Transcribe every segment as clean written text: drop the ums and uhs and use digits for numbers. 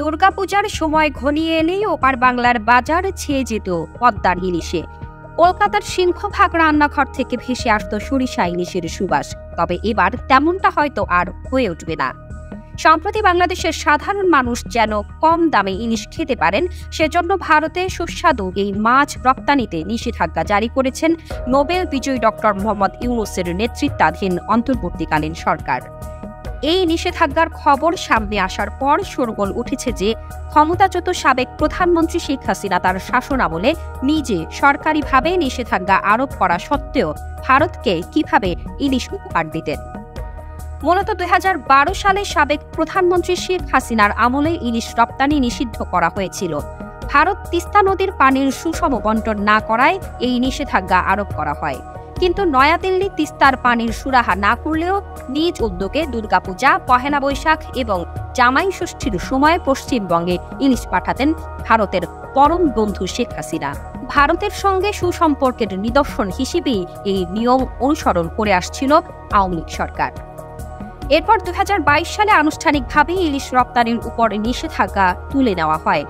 দুর্গাপূজার সময় ঘনিয়ে এলেই ওপার বাংলার বাজার ছেয়ে যেত পদ্মার ইলিশে। কলকাতার সিংহভাগ রান্নাঘর থেকে ভেসে আসত সরিষা ইলিশের সুবাস। তবে এবার তেমনটা হয়তো আর হয়ে উঠবে না। সম্প্রতি বাংলাদেশের সাধারণ মানুষ যেন কম দামে ইলিশ খেতে পারেন, সেজন্য ভারতে সুস্বাদু এই মাছ রপ্তানিতে নিষেধাজ্ঞা জারি করেছেন নোবেল বিজয়ী ডক্টর মোহাম্মদ ইউনূসের নেতৃত্বাধীন অন্তর্বর্তীকালীন সরকার। এই নিষেধাজ্ঞার খবর সামনে আসার পর শোরগোল উঠেছে যে ক্ষমতাচ্যুত সাবেক প্রধানমন্ত্রী শেখ হাসিনা তার শাসনামলে নিজে সরকারিভাবে নিষেধাজ্ঞা আরোপ করা সত্ত্বেও ভারতকে কিভাবে ইলিশ উপহার দিতেন। মূলত ২০১২ সালে সাবেক প্রধানমন্ত্রী শেখ হাসিনার আমলে ইলিশ রপ্তানি নিষিদ্ধ করা হয়েছিল। ভারত তিস্তা নদীর পানির সুষম বণ্টন না করায় এই নিষেধাজ্ঞা আরোপ করা হয়। কিন্তু নয়াদিল্লি তিস্তার পানির সুরাহা না করলেও নিজ উদ্যোগে দুর্গাপূজা, পহেলা বৈশাখ এবং জামাই ষষ্ঠীর সময় পশ্চিমবঙ্গে ইলিশ পাঠাতেন ভারতের পরম বন্ধু শেখ হাসিনা। ভারতের সঙ্গে সুসম্পর্কের নিদর্শন হিসেবেই এই নিয়ম অনুসরণ করে আসছিল আওয়ামী লীগ সরকার। এরপর ২০২২ সালে আনুষ্ঠানিকভাবে ইলিশ রপ্তানির উপর নিষেধাজ্ঞা তুলে নেওয়া হয়।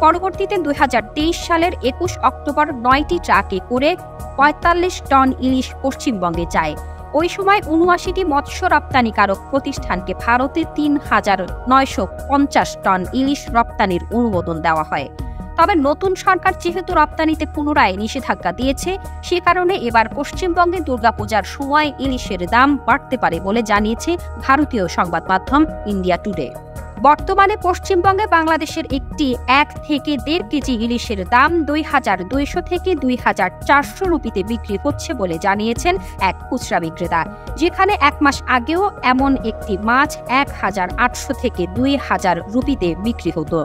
পরবর্তীতে ২০২৩ সালের ২১ অক্টোবর ৯টি ট্রাকে করে ৪৫ টন ইলিশ পশ্চিমবঙ্গে যায়। ওই সময় ৭৯টি মৎস্য রপ্তানিকারক প্রতিষ্ঠানকে ভারতে ৩,৯৫০ টন ইলিশ রপ্তানির অনুমোদন দেওয়া হয়। তবে নতুন সরকার যেহেতু রপ্তানিতে পুনরায় নিষেধাজ্ঞা দিয়েছে, সে কারণে এবার পশ্চিমবঙ্গে দুর্গাপূজার সময় ইলিশের দাম বাড়তে পারে বলে জানিয়েছে ভারতীয় সংবাদ মাধ্যম ইন্ডিয়া টুডে। বর্তমানে পশ্চিমবঙ্গে বাংলাদেশের একটি ১ থেকে ১.৫ কেজি ইলিশের দাম ২,২০০ থেকে ২,৪০০ রুপিতে বিক্রি হচ্ছে বলে জানিয়েছেন এক খুচরা বিক্রেতা, যেখানে ১ মাস আগেও এমন একটি মাছ ১,৮০০ থেকে ২,০০০ রুপিতে বিক্রি হতো।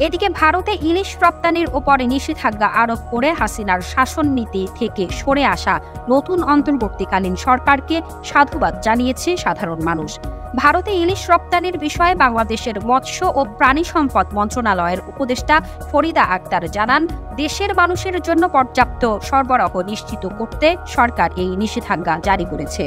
এদিকে ভারতে ইলিশ রপ্তানির ওপরে নিষেধাজ্ঞা আরোপ করে হাসিনার শাসন নীতি থেকে সরে আসা নতুন অন্তর্বর্তীকালীন সরকারকে সাধুবাদ জানিয়েছে সাধারণ মানুষ। ভারতে ইলিশ রপ্তানির বিষয়ে বাংলাদেশের মৎস্য ও প্রাণী সম্পদ মন্ত্রণালয়ের উপদেষ্টা ফরিদা আক্তার জানান, দেশের মানুষের জন্য পর্যাপ্ত সরবরাহ নিশ্চিত করতে সরকার এই নিষেধাজ্ঞা জারি করেছে।